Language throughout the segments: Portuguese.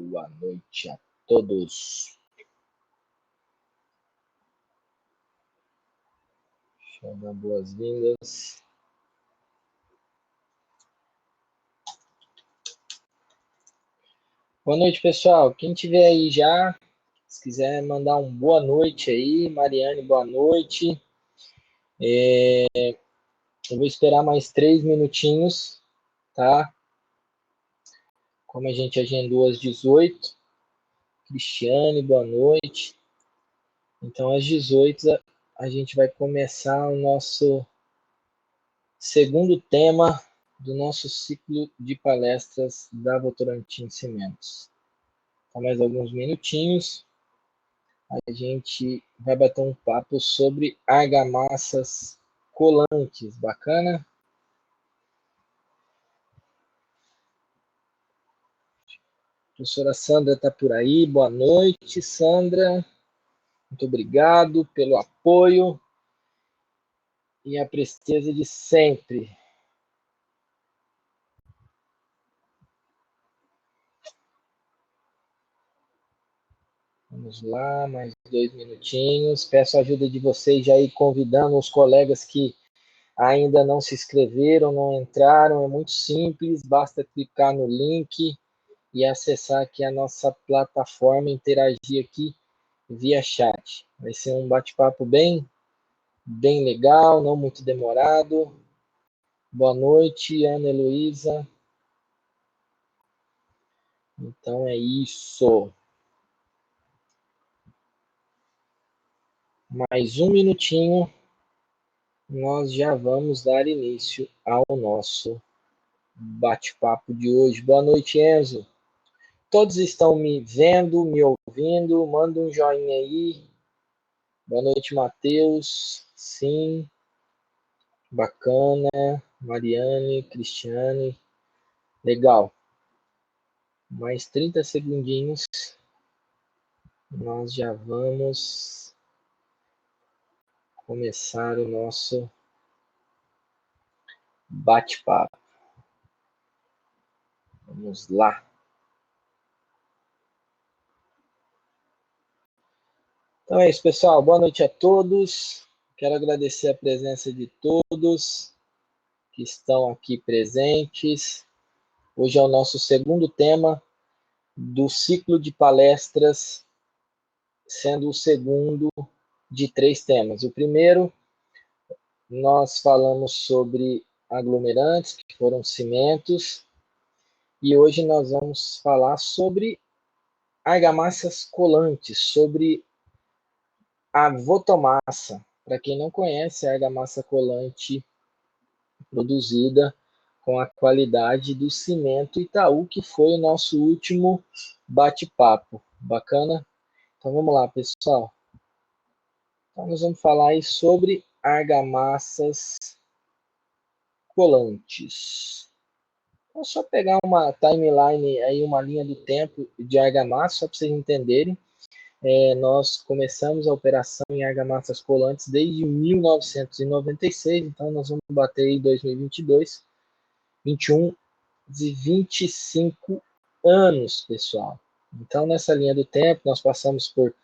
Boa noite a todos. Deixa eu dar boas-vindas. Boa noite, pessoal. Quem tiver aí já, se quiser mandar um boa noite aí, Mariane, boa noite. Eu vou esperar mais 3 minutinhos, tá? Como a gente agendou às 18. Cristiane, boa noite. Então, às 18 a gente vai começar o nosso segundo tema do nosso ciclo de palestras da Votorantim Cimentos. Então, mais alguns minutinhos, a gente vai bater um papo sobre argamassas colantes. Bacana? A professora Sandra está por aí. Boa noite, Sandra. Muito obrigado pelo apoio e a presteza de sempre. Vamos lá, mais 2 minutinhos. Peço a ajuda de vocês já ir convidando os colegas que ainda não se inscreveram, não entraram. É muito simples, basta clicar no link e acessar aqui a nossa plataforma, interagir aqui via chat. Vai ser um bate-papo bem legal, não muito demorado. Boa noite, Ana Heloísa. Então é isso. Mais um minutinho, nós já vamos dar início ao nosso bate-papo de hoje. Boa noite, Enzo. Todos estão me vendo, me ouvindo? Manda um joinha aí. Boa noite, Matheus. Sim, bacana. Mariane, Cristiane. Legal. Mais 30 segundinhos. Nós já vamos começar o nosso bate-papo. Vamos lá. Então é isso, pessoal. Boa noite a todos. Quero agradecer a presença de todos que estão aqui presentes. Hoje é o nosso segundo tema do ciclo de palestras, sendo o segundo de 3 temas. O primeiro, nós falamos sobre aglomerantes, que foram cimentos, e hoje nós vamos falar sobre argamassas colantes, sobre a votomassa. Para quem não conhece, a argamassa colante produzida com a qualidade do cimento Itaú, que foi o nosso último bate-papo. Bacana? Então vamos lá, pessoal. Então nós vamos falar aí sobre argamassas colantes. Então só pegar uma timeline aí, uma linha do tempo de argamassa, só para vocês entenderem. Nós começamos a operação em argamassas colantes desde 1996, então nós vamos bater em 2022, 21 e 25 anos, pessoal. Então, nessa linha do tempo, nós passamos por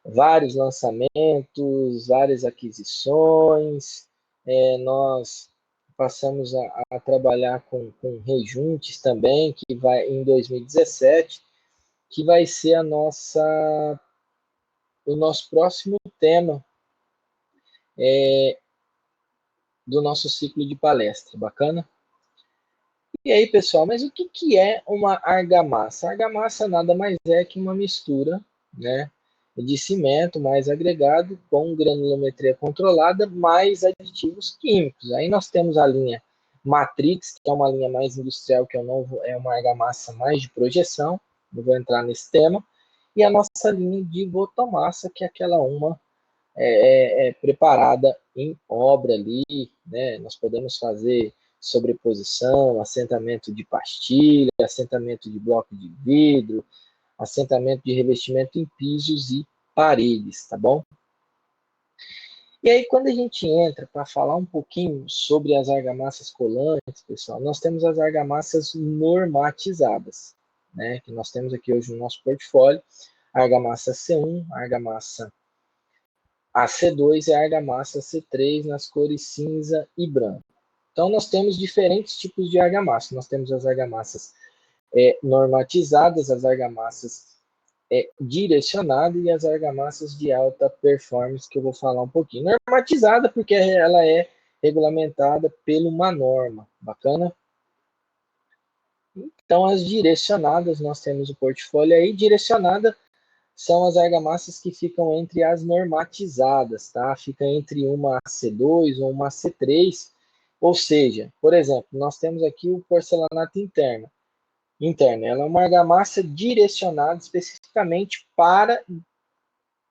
vários lançamentos, várias aquisições, nós passamos a trabalhar com rejuntes também, que vai em 2017, que vai ser o nosso próximo tema do nosso ciclo de palestra. Bacana? E aí, pessoal, mas o que é uma argamassa? A argamassa nada mais é que uma mistura, né, de cimento mais agregado com granulometria controlada mais aditivos químicos. Aí nós temos a linha Matrix, que é uma linha mais industrial, que é uma argamassa mais de projeção, não vou entrar nesse tema, e a nossa linha de votomassa, que é aquela uma preparada em obra ali, né? Nós podemos fazer sobreposição, assentamento de pastilha, assentamento de bloco de vidro, assentamento de revestimento em pisos e paredes, tá bom? E aí, quando a gente entra para falar um pouquinho sobre as argamassas colantes, pessoal, nós temos as argamassas normatizadas. né, que nós temos aqui hoje no nosso portfólio, a argamassa C1, a argamassa AC2 e a argamassa C3 nas cores cinza e branco. Então, nós temos diferentes tipos de argamassa. Nós temos as argamassas normatizadas, as argamassas direcionadas e as argamassas de alta performance, que eu vou falar um pouquinho. Normatizada porque ela é regulamentada por uma norma. Bacana? Então, as direcionadas, nós temos o portfólio aí. Direcionada são as argamassas que ficam entre as normatizadas, tá? Fica entre uma AC2 ou uma AC3, ou seja, por exemplo, nós temos aqui o porcelanato interno. Ela é uma argamassa direcionada especificamente para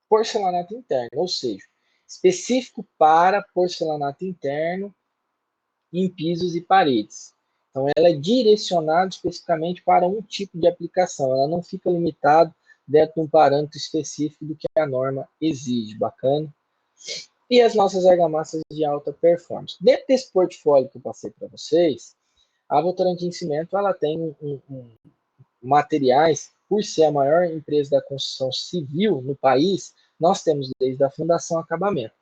porcelanato interno, ou seja, específico para porcelanato interno em pisos e paredes. Então, ela é direcionada especificamente para um tipo de aplicação, ela não fica limitada dentro de um parâmetro específico do que a norma exige. Bacana? E as nossas argamassas de alta performance. Dentro desse portfólio que eu passei para vocês, a Votorantim Cimento ela tem materiais, por ser a maior empresa da construção civil no país, nós temos desde a fundação acabamento.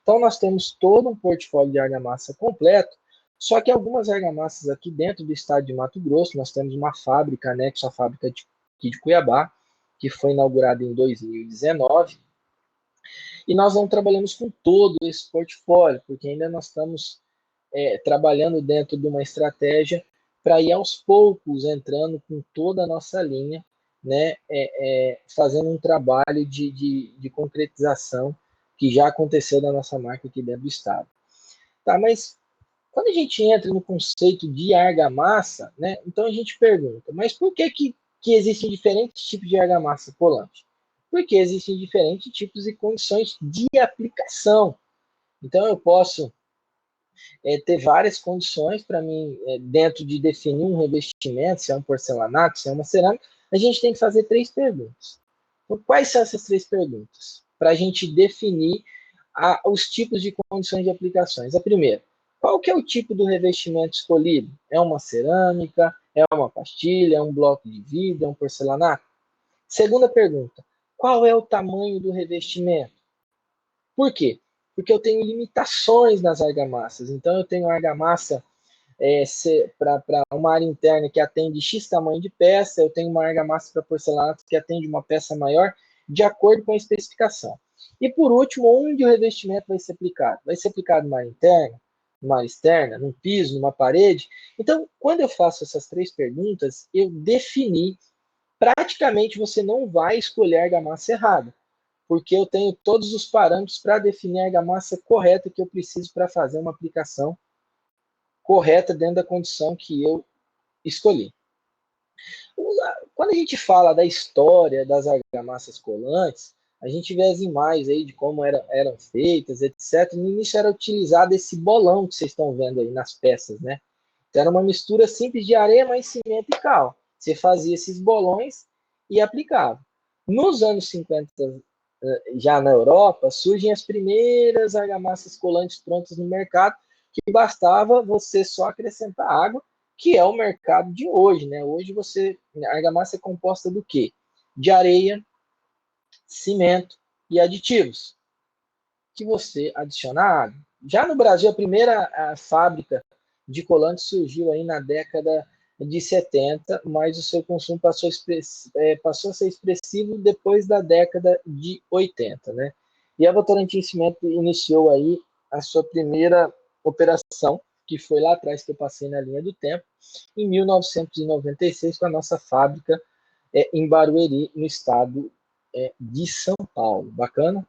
Então, nós temos todo um portfólio de argamassa completo, só que algumas argamassas aqui dentro do estado de Mato Grosso, nós temos uma fábrica, anexo à fábrica aqui de Cuiabá, que foi inaugurada em 2019, e nós não trabalhamos com todo esse portfólio, porque ainda nós estamos trabalhando dentro de uma estratégia para ir aos poucos entrando com toda a nossa linha, né, fazendo um trabalho de concretização que já aconteceu da nossa marca aqui dentro do estado. Tá, mas quando a gente entra no conceito de argamassa, né, então a gente pergunta, mas por que existem diferentes tipos de argamassa colante? Porque existem diferentes tipos e condições de aplicação. Então eu posso ter várias condições para mim, dentro de definir um revestimento, se é um porcelanato, se é uma cerâmica, a gente tem que fazer 3 perguntas. Então, quais são essas 3 perguntas? Para a gente definir os tipos de condições de aplicações. A primeira, qual que é o tipo do revestimento escolhido? É uma cerâmica? É uma pastilha? É um bloco de vidro? É um porcelanato? Segunda pergunta, qual é o tamanho do revestimento? Por quê? Porque eu tenho limitações nas argamassas. Então, eu tenho argamassa para uma área interna que atende X tamanho de peça, eu tenho uma argamassa para porcelanato que atende uma peça maior, de acordo com a especificação. E, por último, onde o revestimento vai ser aplicado? Vai ser aplicado numa área interna, numa área externa, num piso, numa parede? Então, quando eu faço essas 3 perguntas, eu defini, praticamente você não vai escolher a argamassa errada, porque eu tenho todos os parâmetros para definir a argamassa correta que eu preciso para fazer uma aplicação correta dentro da condição que eu escolhi. Quando a gente fala da história das argamassas colantes, a gente vê as imagens aí de como eram feitas, etc. No início era utilizado esse bolão que vocês estão vendo aí nas peças, né? Então, era uma mistura simples de areia, mais cimento e cal. Você fazia esses bolões e aplicava. Nos anos 50, já na Europa, surgem as primeiras argamassas colantes prontas no mercado, que bastava você só acrescentar água, que é o mercado de hoje, né? Hoje a argamassa é composta do quê? De areia, cimento e aditivos, que você adiciona água. Já no Brasil, a primeira fábrica de colantes surgiu aí na década de 70, mas o seu consumo passou a ser expressivo depois da década de 80, né? E a Votorantim Cimento iniciou aí a sua primeira operação, que foi lá atrás que eu passei na linha do tempo, em 1996, com a nossa fábrica em Barueri, no estado de São Paulo. Bacana?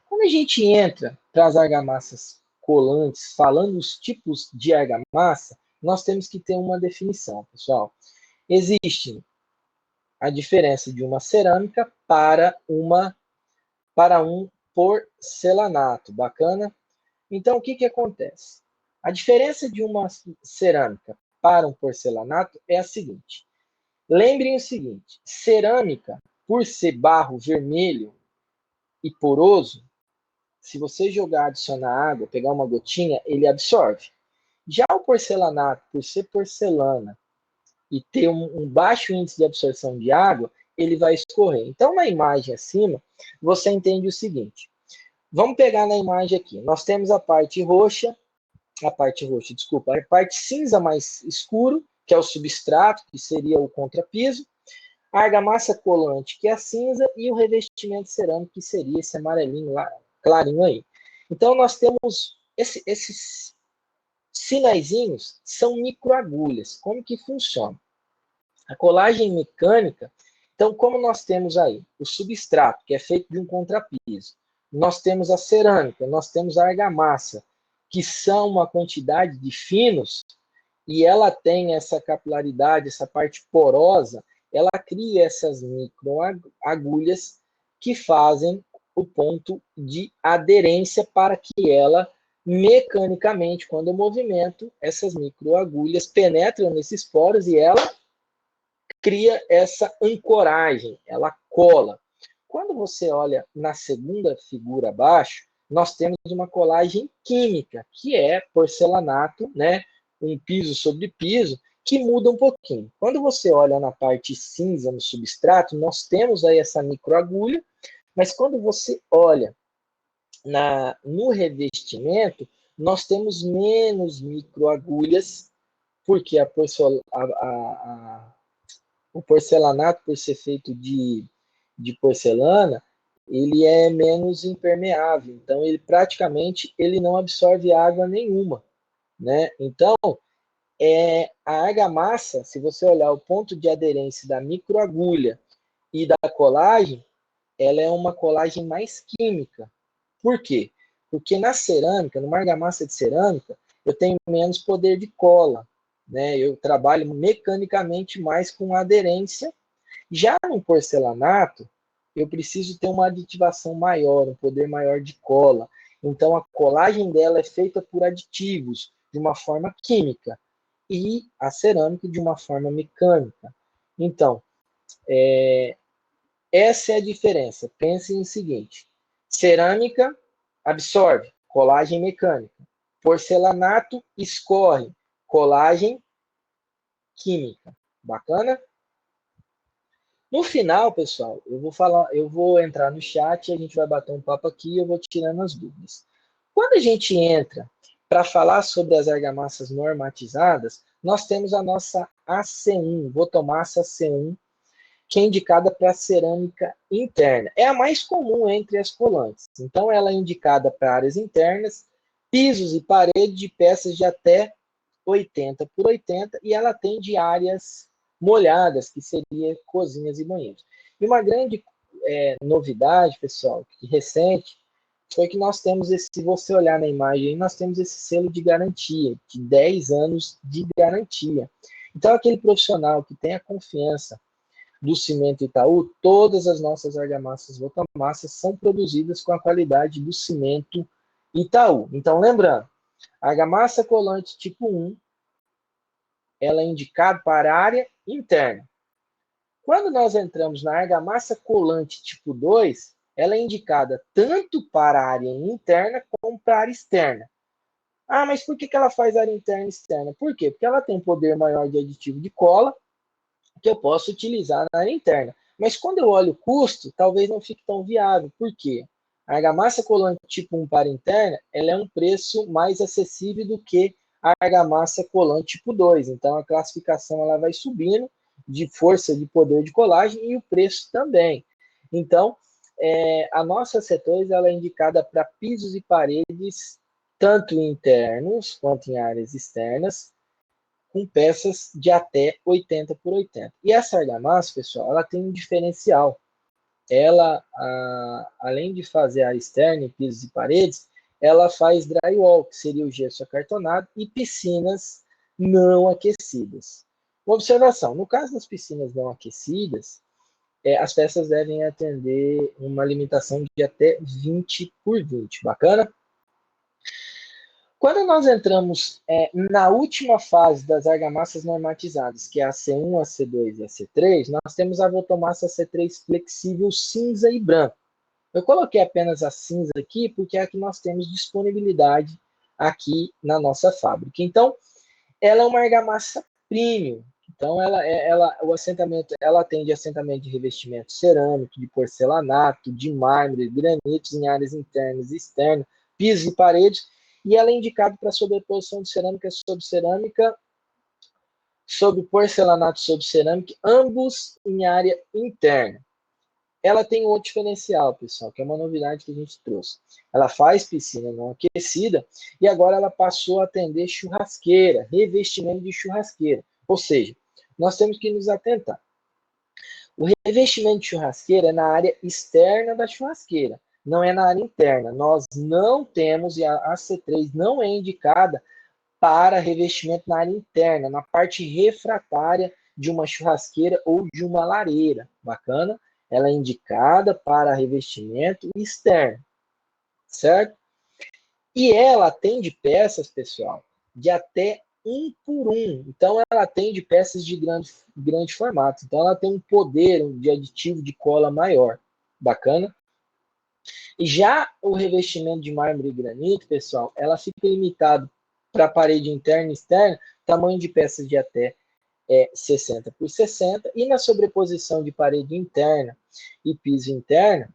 Quando a gente entra para as argamassas colantes, falando os tipos de argamassa, nós temos que ter uma definição, pessoal. Existe a diferença de uma cerâmica para um porcelanato. Bacana? Então, o que acontece? A diferença de uma cerâmica para um porcelanato é a seguinte. Lembrem o seguinte, cerâmica, por ser barro vermelho e poroso, se você jogar, adicionar água, pegar uma gotinha, ele absorve. Já o porcelanato, por ser porcelana e ter um baixo índice de absorção de água, ele vai escorrer. Então, na imagem acima, você entende o seguinte. Vamos pegar na imagem aqui. Nós temos a parte roxa, a parte cinza mais escuro, que é o substrato, que seria o contrapiso, a argamassa colante, que é a cinza, e o revestimento cerâmico, que seria esse amarelinho lá, clarinho aí. Então, nós temos esses sinaizinhos, são microagulhas. Como que funciona? A colagem mecânica, então, como nós temos aí o substrato, que é feito de um contrapiso, nós temos a cerâmica, nós temos a argamassa, que são uma quantidade de finos, e ela tem essa capilaridade, essa parte porosa, ela cria essas microagulhas que fazem o ponto de aderência para que ela, mecanicamente, quando eu movimento, essas microagulhas penetram nesses poros e ela cria essa ancoragem, ela cola. Quando você olha na segunda figura abaixo, nós temos uma colagem química, que é porcelanato, né? Um piso sobre piso, que muda um pouquinho. Quando você olha na parte cinza, no substrato, nós temos aí essa microagulha, mas quando você olha no revestimento, nós temos menos microagulhas, porque o porcelanato, por ser feito de porcelana, ele é menos impermeável, então ele praticamente ele não absorve água nenhuma, né? Então, a argamassa, se você olhar o ponto de aderência da microagulha e da colagem, ela é uma colagem mais química. Por quê? Porque na cerâmica, numa argamassa de cerâmica, eu tenho menos poder de cola, né? Eu trabalho mecanicamente mais com aderência. Já no porcelanato, eu preciso ter uma aditivação maior, um poder maior de cola. Então, a colagem dela é feita por aditivos, de uma forma química, e a cerâmica de uma forma mecânica. Então, essa é a diferença. Pense no seguinte: cerâmica absorve, colagem mecânica. Porcelanato escorre, colagem química. Bacana? No final, pessoal, eu vou entrar no chat, a gente vai bater um papo aqui e eu vou tirando as dúvidas. Quando a gente entra para falar sobre as argamassas normatizadas, nós temos a nossa AC1, Votomassa AC1, que é indicada para cerâmica interna. É a mais comum entre as colantes. Então, ela é indicada para áreas internas, pisos e paredes de peças de até 80 por 80, e ela tem de áreas molhadas, que seria cozinhas e banheiros. E uma grande novidade, pessoal, que recente, foi que nós temos se você olhar na imagem, nós temos esse selo de garantia, de 10 anos de garantia. Então, aquele profissional que tem a confiança do Cimento Itaú, todas as nossas argamassas Votomassas são produzidas com a qualidade do Cimento Itaú. Então, lembrando, a argamassa colante tipo 1, ela é indicada para a área interna. Quando nós entramos na argamassa colante tipo 2, ela é indicada tanto para a área interna como para a área externa. Ah, mas por que ela faz área interna e externa? Por quê? Porque ela tem poder maior de aditivo de cola, que eu posso utilizar na área interna. Mas quando eu olho o custo, talvez não fique tão viável. Por quê? A argamassa colante tipo 1 para interna, ela é um preço mais acessível do que a argamassa colante tipo 2. Então, a classificação ela vai subindo de força de poder de colagem e o preço também. Então, a nossa C2 ela é indicada para pisos e paredes, tanto internos quanto em áreas externas, com peças de até 80 por 80. E essa argamassa, pessoal, ela tem um diferencial. Ela, além de fazer área externa, pisos e paredes, ela faz drywall, que seria o gesso acartonado, e piscinas não aquecidas. Uma observação, no caso das piscinas não aquecidas, as peças devem atender uma limitação de até 20 por 20. Bacana? Quando nós entramos na última fase das argamassas normatizadas, que é a C1, a C2 e a C3, nós temos a Votomassa C3 flexível cinza e branco. Eu coloquei apenas a cinza aqui porque é a que nós temos disponibilidade aqui na nossa fábrica. Então, ela é uma argamassa premium, Então, o assentamento, ela atende assentamento de revestimento cerâmico, de porcelanato, de mármore, granitos em áreas internas e externas, pisos e paredes, e ela é indicada para sobreposição de cerâmica sobre porcelanato sobre cerâmica, ambos em área interna. Ela tem um outro diferencial, pessoal, que é uma novidade que a gente trouxe. Ela faz piscina não aquecida e agora ela passou a atender churrasqueira, revestimento de churrasqueira. Ou seja, nós temos que nos atentar. O revestimento de churrasqueira é na área externa da churrasqueira, não é na área interna. Nós não temos, e a C3 não é indicada para revestimento na área interna, na parte refratária de uma churrasqueira ou de uma lareira. Bacana? Ela é indicada para revestimento externo, certo? E ela atende peças, pessoal, de até 1 por 1. Então, ela atende peças de grande formato. Então, ela tem um poder de aditivo de cola maior. Bacana? E já o revestimento de mármore e granito, pessoal, ela fica limitado para a parede interna e externa, tamanho de peças de até 60 por 60, e na sobreposição de parede interna e piso interno,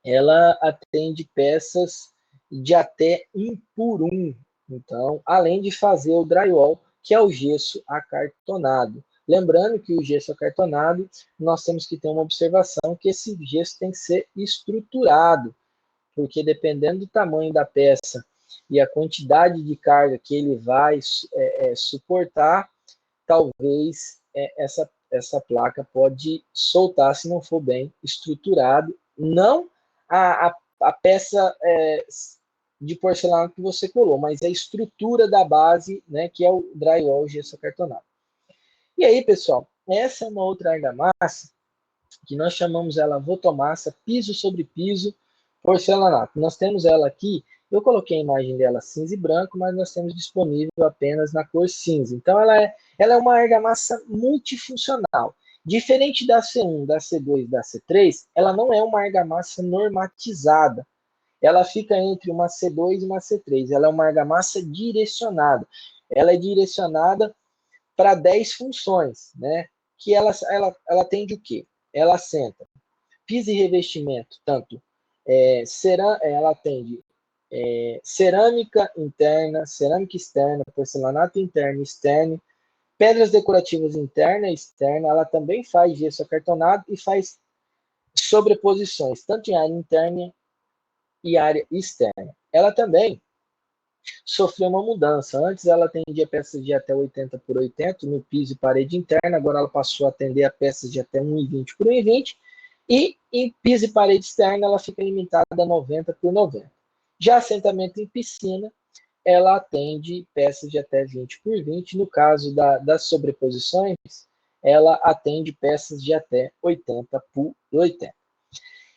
ela atende peças de até 1 por 1. Então, além de fazer o drywall, que é o gesso acartonado. Lembrando que o gesso acartonado, nós temos que ter uma observação que esse gesso tem que ser estruturado, porque dependendo do tamanho da peça e a quantidade de carga que ele vai suportar, talvez essa placa pode soltar se não for bem estruturado. Não a peça de porcelanato que você colou, mas a estrutura da base, né, que é o drywall gesso acartonado. E aí, pessoal, essa é uma outra argamassa que nós chamamos ela votomassa, piso sobre piso, porcelanato. Nós temos ela aqui, eu coloquei a imagem dela cinza e branco, mas nós temos disponível apenas na cor cinza. Então, ela é uma argamassa multifuncional. Diferente da C1, da C2 e da C3, ela não é uma argamassa normatizada. Ela fica entre uma C2 e uma C3. Ela é uma argamassa direcionada. Ela é direcionada para 10 funções, né? Que ela atende o quê? Ela assenta piso e revestimento, tanto ela atende cerâmica interna, cerâmica externa, porcelanato interno e externo, pedras decorativas interna e externa. Ela também faz gesso acartonado e faz sobreposições, tanto em área interna e área externa. Ela também sofreu uma mudança. Antes ela atendia peças de até 80 por 80 no piso e parede interna, agora ela passou a atender a peças de até 1,20 por 1,20 e em piso e parede externa ela fica limitada a 90 por 90. Já assentamento em piscina, ela atende peças de até 20 por 20. No caso das sobreposições, ela atende peças de até 80 por 80.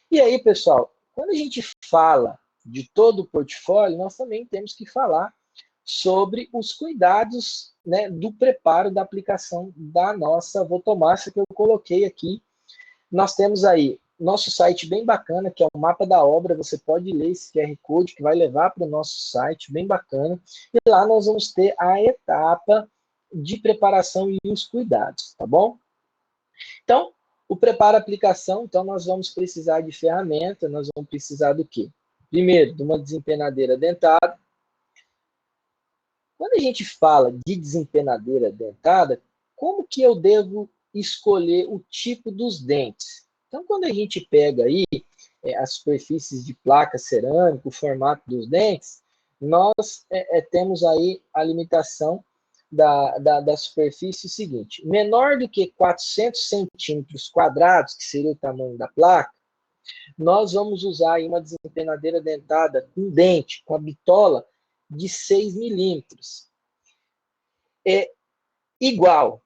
E aí, pessoal, quando a gente fala de todo o portfólio, nós também temos que falar sobre os cuidados, né, do preparo da aplicação da nossa votomassa que eu coloquei aqui. Nós temos aí nosso site bem bacana, que é o mapa da obra. Você pode ler esse QR Code que vai levar para o nosso site, bem bacana. E lá nós vamos ter a etapa de preparação e os cuidados, tá bom? Então, o preparo aplicação, então nós vamos precisar de ferramenta, nós vamos precisar do quê? Primeiro, de uma desempenadeira dentada. Quando a gente fala de desempenadeira dentada, como que eu devo escolher o tipo dos dentes? Então, quando a gente pega aí as superfícies de placa cerâmica, o formato dos dentes, nós temos aí a limitação da superfície seguinte: menor do que 400 centímetros quadrados, que seria o tamanho da placa, nós vamos usar aí uma desempenadeira dentada com dente, com a bitola de 6 milímetros. É igual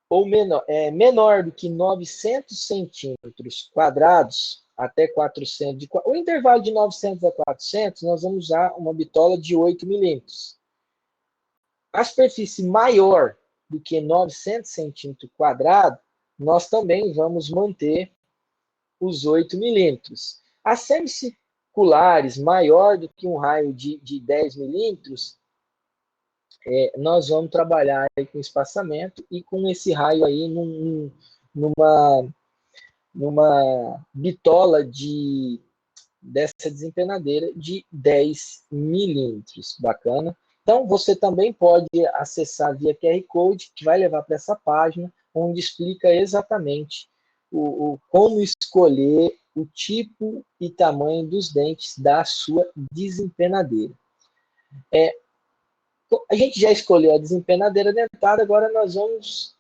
ou menor do que 900 centímetros quadrados até 400, o intervalo de 900 a 400, nós vamos usar uma bitola de 8 milímetros. A superfície maior do que 900 centímetros quadrados, nós também vamos manter os 8 milímetros. As semicirculares, maior do que um raio de 10 milímetros, nós vamos trabalhar aí com espaçamento e com esse raio aí numa bitola dessa desempenadeira de 10 milímetros. Bacana? Então, você também pode acessar via QR Code, que vai levar para essa página, onde explica exatamente como escolher o tipo e tamanho dos dentes da sua desempenadeira. A gente já escolheu a desempenadeira dentada, agora nós vamos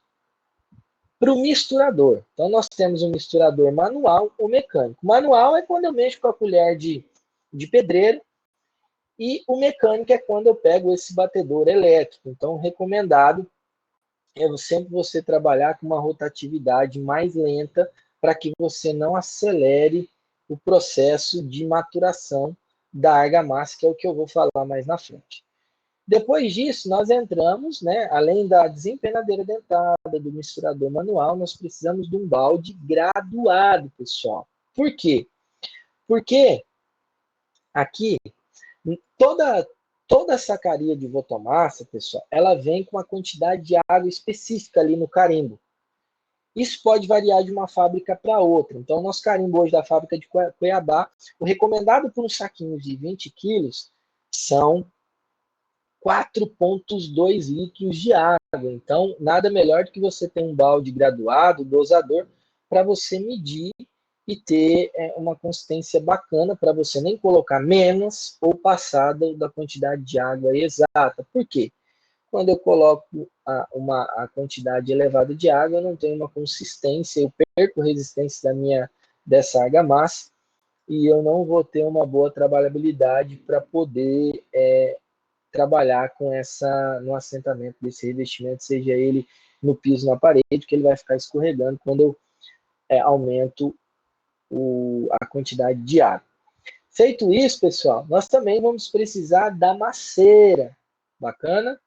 para o misturador. Então, nós temos um misturador manual ou mecânico. Manual é quando eu mexo com a colher de pedreiro, e o mecânico é quando eu pego esse batedor elétrico. Então, recomendado é sempre você trabalhar com uma rotatividade mais lenta para que você não acelere o processo de maturação da argamassa, que é o que eu vou falar mais na frente. Depois disso, nós entramos, né, além da desempenadeira dentada, do misturador manual, nós precisamos de um balde graduado, pessoal. Por quê? Porque aqui, toda sacaria de votomassa, pessoal, ela vem com uma quantidade de água específica ali no carimbo. Isso pode variar de uma fábrica para outra. Então, o nosso carimbo hoje da fábrica de Cuiabá, o recomendado por um saquinho de 20 quilos são 4,2 litros de água. Então, nada melhor do que você ter um balde graduado, dosador, para você medir e ter uma consistência bacana para você nem colocar menos ou passar da quantidade de água exata. Por quê? Quando eu coloco a quantidade elevada de água, eu não tenho uma consistência, eu perco resistência dessa argamassa e eu não vou ter uma boa trabalhabilidade para poder trabalhar com no assentamento desse revestimento, seja ele no piso, na parede, que ele vai ficar escorregando quando eu aumento a quantidade de água. Feito isso, pessoal, nós também vamos precisar da maceira. Bacana?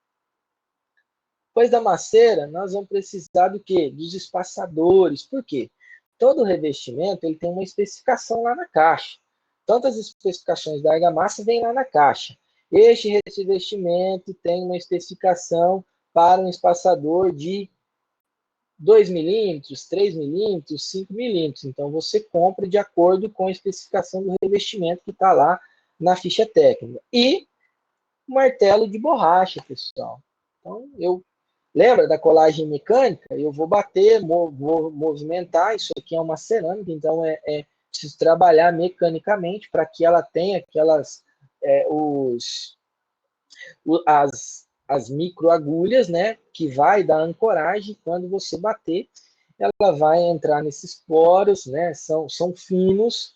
Depois da maceira, nós vamos precisar do quê? Dos espaçadores. Por quê? Todo revestimento ele tem uma especificação lá na caixa. Tantas especificações da argamassa vêm lá na caixa. Este revestimento tem uma especificação para um espaçador de 2 milímetros, 3 milímetros, 5 milímetros. Então, você compra de acordo com a especificação do revestimento que está lá na ficha técnica. E martelo de borracha, pessoal. Então, lembra da colagem mecânica? Eu vou bater, vou movimentar. Isso aqui é uma cerâmica, então preciso trabalhar mecanicamente para que ela tenha as microagulhas, né, que vai dar ancoragem. Quando você bater, ela vai entrar nesses poros, né, são finos,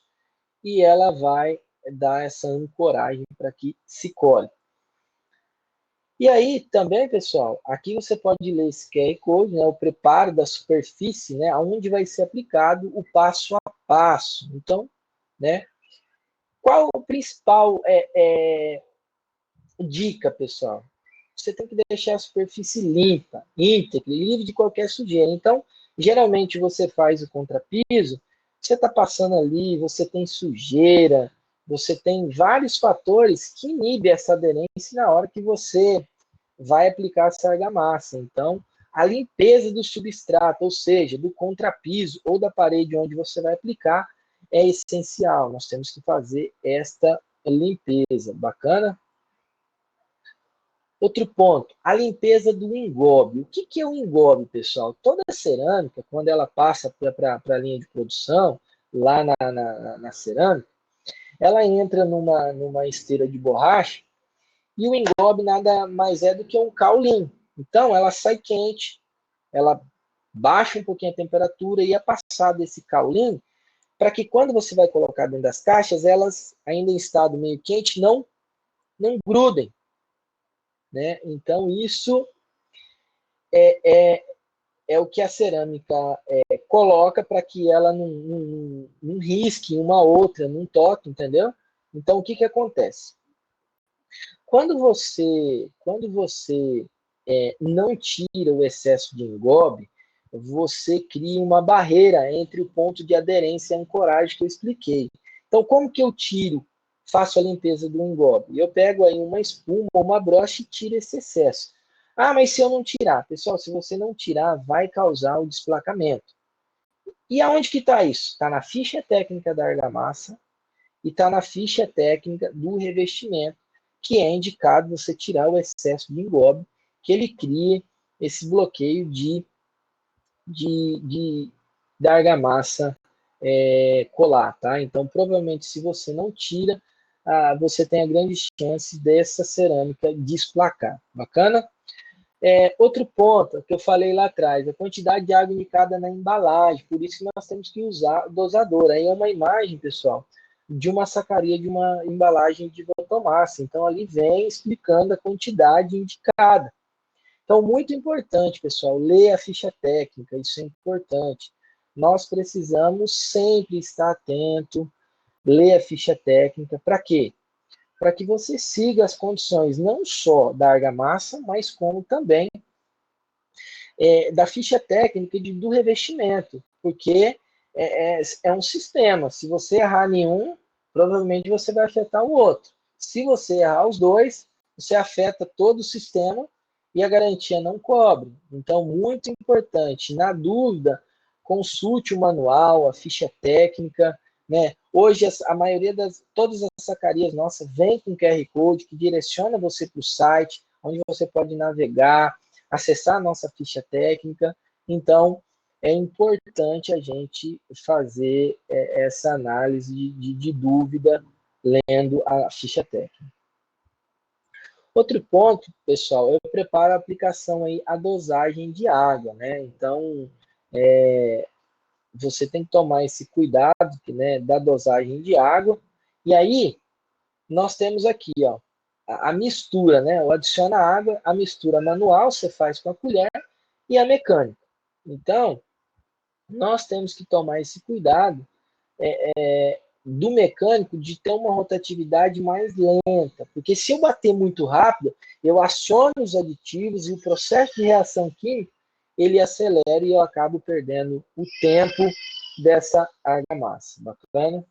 e ela vai dar essa ancoragem para que se cole. E aí também, pessoal, aqui você pode ler esse QR Code, né, o preparo da superfície, né, onde vai ser aplicado o passo a passo. Então, né, qual o principal dica, pessoal? Você tem que deixar a superfície limpa, íntegra, livre de qualquer sujeira. Então, geralmente você faz o contrapiso, você está passando ali, você tem sujeira, você tem vários fatores que inibem essa aderência na hora que você vai aplicar essa argamassa. Então, a limpeza do substrato, ou seja, do contrapiso ou da parede onde você vai aplicar, é essencial. Nós temos que fazer esta limpeza. Bacana? Outro ponto, a limpeza do engobe. O que é o engobe, pessoal? Toda cerâmica, quando ela passa para a linha de produção, lá na cerâmica, ela entra numa esteira de borracha e o engobe nada mais é do que um caulim. Então, ela sai quente, ela baixa um pouquinho a temperatura e é passado esse caulim para que quando você vai colocar dentro das caixas, elas, ainda em estado meio quente, não grudem. Né? Então, isso é o que a cerâmica coloca para que ela não risque uma outra, não toque, entendeu? Então, o que acontece? Quando você não tira o excesso de engobe, você cria uma barreira entre o ponto de aderência e a ancoragem que eu expliquei. Então, como que eu tiro faço a limpeza do engobe? Eu pego aí uma espuma, uma brocha e tiro esse excesso. Ah, mas se eu não tirar? Pessoal, se você não tirar, vai causar o desplacamento. E aonde que está isso? Está na ficha técnica da argamassa e está na ficha técnica do revestimento, que é indicado você tirar o excesso de engobe, que ele cria esse bloqueio da argamassa colar, tá? Então, provavelmente, se você não tira, você tem a grande chance dessa cerâmica desplacar. Bacana? Outro ponto que eu falei lá atrás, a quantidade de água indicada na embalagem, por isso que nós temos que usar o dosador. Aí é uma imagem, pessoal, de uma sacaria de uma embalagem de botomassa. Então, ali vem explicando a quantidade indicada. Então, muito importante, pessoal, ler a ficha técnica, isso é importante. Nós precisamos sempre estar atento, ler a ficha técnica, para quê? Para que você siga as condições não só da argamassa, mas como também da ficha técnica do revestimento, porque é um sistema. Se você errar nenhum, provavelmente você vai afetar o outro. Se você errar os dois, você afeta todo o sistema e a garantia não cobre. Então, muito importante. Na dúvida, consulte o manual, a ficha técnica, né? Hoje, a maioria todas as sacarias nossas vem com QR Code que direciona você para o site, onde você pode navegar, acessar a nossa ficha técnica. Então, é importante a gente fazer essa análise de dúvida lendo a ficha técnica. Outro ponto, pessoal, eu preparo a aplicação aí, a dosagem de água, né? Então, você tem que tomar esse cuidado, né, da dosagem de água. E aí, nós temos aqui, ó, a mistura, né? Eu adiciono a água, a mistura manual você faz com a colher e a mecânica. Então, nós temos que tomar esse cuidado do mecânico de ter uma rotatividade mais lenta, porque se eu bater muito rápido, eu aciono os aditivos e o processo de reação química ele acelera e eu acabo perdendo o tempo dessa argamassa. Bacana?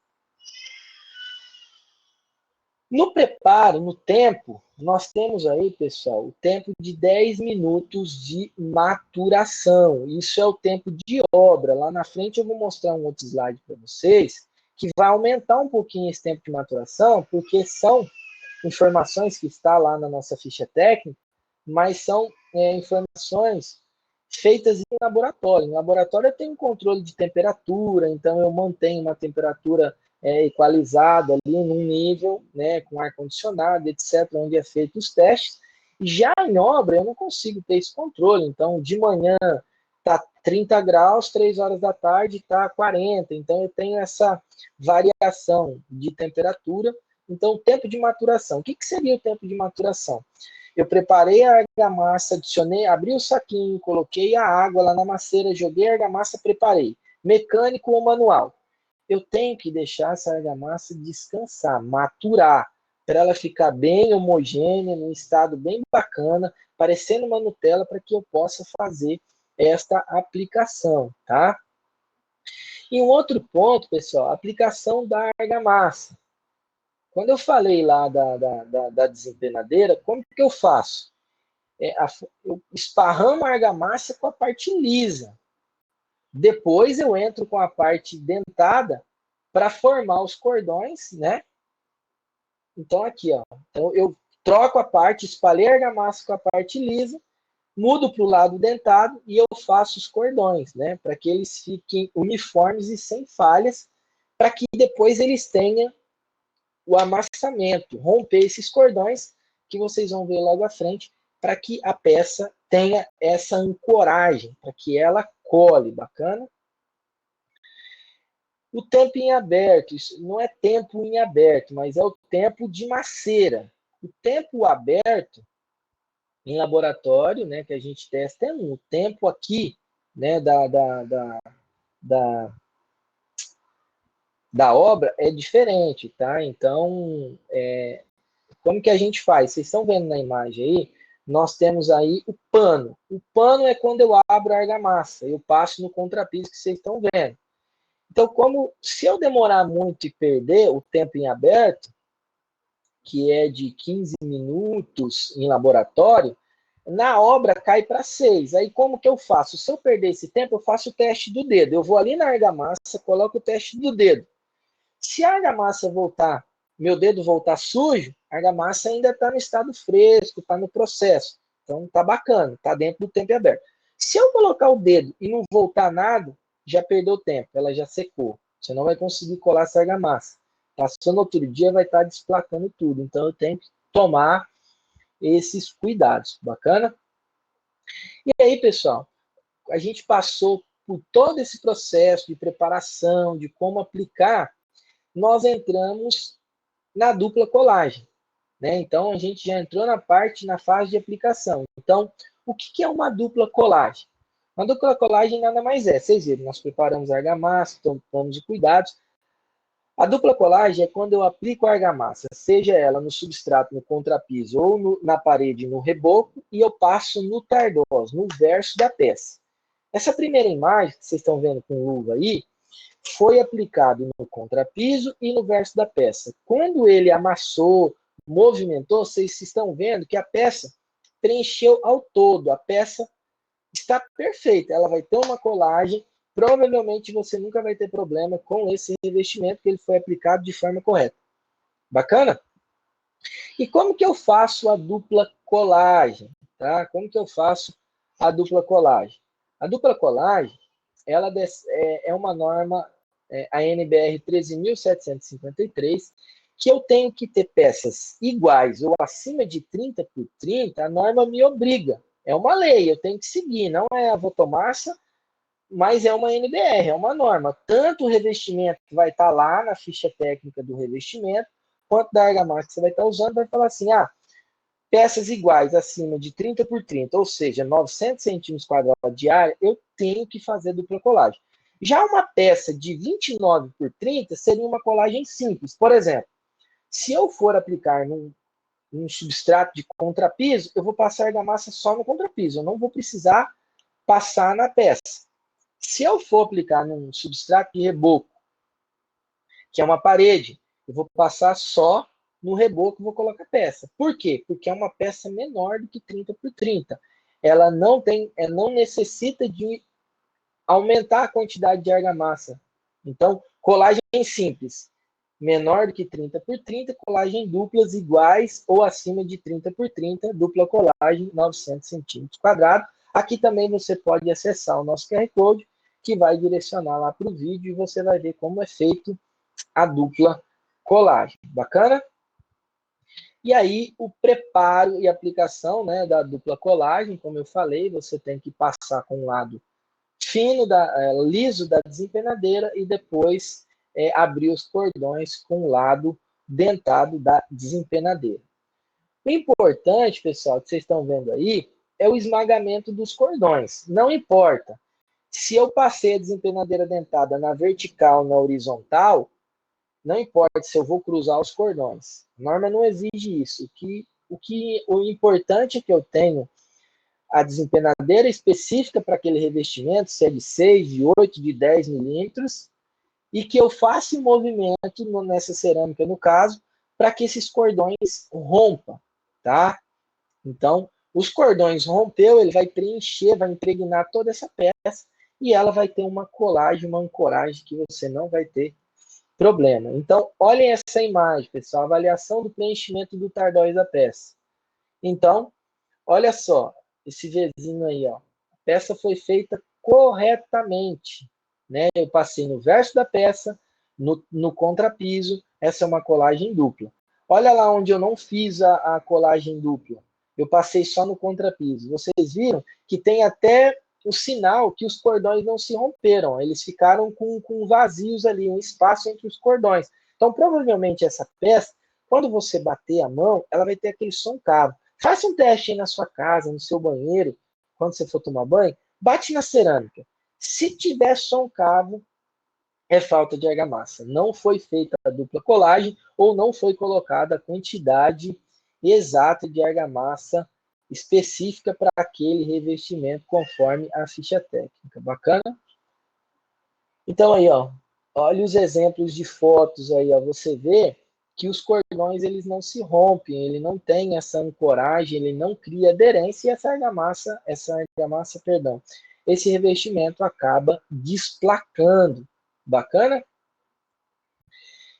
No preparo, no tempo, nós temos aí, pessoal, o tempo de 10 minutos de maturação. Isso é o tempo de obra. Lá na frente eu vou mostrar um outro slide para vocês, que vai aumentar um pouquinho esse tempo de maturação, porque são informações que está lá na nossa ficha técnica, mas são informações feitas em laboratório. Em laboratório eu tenho um controle de temperatura, então eu mantenho uma temperatura equalizada ali num nível, né, com ar-condicionado, etc., onde é feito os testes. Já em obra eu não consigo ter esse controle, então de manhã está 30 graus, 3 horas da tarde está 40, então eu tenho essa variação de temperatura. Então, o tempo de maturação. O que seria o tempo de maturação? Eu preparei a argamassa, adicionei, abri o saquinho, coloquei a água lá na maceira, joguei a argamassa, preparei. Mecânico ou manual? Eu tenho que deixar essa argamassa descansar, maturar, para ela ficar bem homogênea, num estado bem bacana, parecendo uma Nutella, para que eu possa fazer esta aplicação, tá? E um outro ponto, pessoal, a aplicação da argamassa. Quando eu falei lá da desempenadeira, como que eu faço? Eu esparramo a argamassa com a parte lisa. Depois eu entro com a parte dentada para formar os cordões, né? Então aqui, ó. Então eu troco a parte, espalhei a argamassa com a parte lisa, mudo para o lado dentado e eu faço os cordões, né? Para que eles fiquem uniformes e sem falhas, para que depois eles tenham o amassamento, romper esses cordões que vocês vão ver logo à frente, para que a peça tenha essa ancoragem, para que ela cole, bacana? O tempo em aberto, isso não é tempo em aberto, mas é o tempo de maceira. O tempo aberto, em laboratório, né, que a gente testa, é um. O tempo aqui, né, da obra é diferente, tá? Então, como que a gente faz? Vocês estão vendo na imagem aí? Nós temos aí o pano. O pano é quando eu abro a argamassa. Eu passo no contrapiso que vocês estão vendo. Então, se eu demorar muito e perder o tempo em aberto, que é de 15 minutos em laboratório, na obra cai para 6. Aí como que eu faço? Se eu perder esse tempo, eu faço o teste do dedo. Eu vou ali na argamassa, coloco o teste do dedo. Se a argamassa voltar, meu dedo voltar sujo, a argamassa ainda está no estado fresco, está no processo. Então está bacana, está dentro do tempo aberto. Se eu colocar o dedo e não voltar nada, já perdeu o tempo, ela já secou. Você não vai conseguir colar essa argamassa. Passando outro dia, vai estar desplacando tudo. Então eu tenho que tomar esses cuidados. Bacana? E aí, pessoal, a gente passou por todo esse processo de preparação, de como aplicar, nós entramos na dupla colagem, né? Então, a gente já entrou na fase de aplicação. Então, o que é uma dupla colagem? Uma dupla colagem nada mais é, vocês viram, nós preparamos a argamassa, tomamos os cuidados. A dupla colagem é quando eu aplico a argamassa, seja ela no substrato, no contrapiso ou na parede, no reboco, e eu passo no tardós, no verso da peça. Essa primeira imagem que vocês estão vendo com luva aí, foi aplicado no contrapiso e no verso da peça. Quando ele amassou, movimentou, vocês estão vendo que a peça preencheu ao todo. A peça está perfeita. Ela vai ter uma colagem. Provavelmente você nunca vai ter problema com esse revestimento, que ele foi aplicado de forma correta. Bacana? E como que eu faço a dupla colagem? Tá? Como que eu faço a dupla colagem? A dupla colagem, ela é uma norma, a NBR 13.753, que eu tenho que ter peças iguais ou acima de 30 por 30, a norma me obriga. É uma lei, eu tenho que seguir, não é a Votomassa, mas é uma NBR, é uma norma. Tanto o revestimento que vai estar lá na ficha técnica do revestimento, quanto da argamassa que você vai estar usando, vai falar assim, peças iguais acima de 30 por 30, ou seja, 900 centímetros quadrados de área, eu tenho que fazer dupla colagem. Já uma peça de 29 por 30 seria uma colagem simples. Por exemplo, se eu for aplicar num substrato de contrapiso, eu vou passar argamassa só no contrapiso, eu não vou precisar passar na peça. Se eu for aplicar num substrato de reboco, que é uma parede, eu vou passar só no reboco, vou colocar peça. Por quê? Porque é uma peça menor do que 30 por 30. Ela não necessita de aumentar a quantidade de argamassa. Então, colagem simples, menor do que 30 por 30, colagem duplas iguais ou acima de 30 por 30, dupla colagem, 900 centímetros quadrados. Aqui também você pode acessar o nosso QR Code, que vai direcionar lá para o vídeo e você vai ver como é feito a dupla colagem. Bacana? E aí, o preparo e aplicação, né, da dupla colagem, como eu falei, você tem que passar com o lado fino, liso da desempenadeira e depois abrir os cordões com o lado dentado da desempenadeira. O importante, pessoal, que vocês estão vendo aí, é o esmagamento dos cordões. Não importa se eu passei a desempenadeira dentada na vertical, na horizontal, não importa se eu vou cruzar os cordões. A norma não exige isso. O importante é que eu tenho a desempenadeira específica para aquele revestimento, se é de 6, de 8, de 10 milímetros, e que eu faça um movimento nessa cerâmica, no caso, para que esses cordões rompam, tá? Então, os cordões rompeu, ele vai preencher, vai impregnar toda essa peça, e ela vai ter uma colagem, uma ancoragem que você não vai ter problema. Então, olhem essa imagem, pessoal, avaliação do preenchimento do tardóis da peça. Então, olha só, esse Vzinho aí, ó. A peça foi feita corretamente, né? Eu passei no verso da peça, no contrapiso, essa é uma colagem dupla. Olha lá onde eu não fiz a colagem dupla. Eu passei só no contrapiso. Vocês viram que tem até o sinal que os cordões não se romperam, eles ficaram com vazios ali, um espaço entre os cordões. Então, provavelmente essa peça, quando você bater a mão, ela vai ter aquele som cavo. Faça um teste aí na sua casa, no seu banheiro, quando você for tomar banho, bate na cerâmica. Se tiver som cavo, é falta de argamassa. Não foi feita a dupla colagem ou não foi colocada a quantidade exata de argamassa específica para aquele revestimento conforme a ficha técnica. Bacana? Então aí, ó, olha os exemplos de fotos aí, ó, você vê que os cordões eles não se rompem, ele não tem essa ancoragem, ele não cria aderência, e esse revestimento acaba desplacando. Bacana?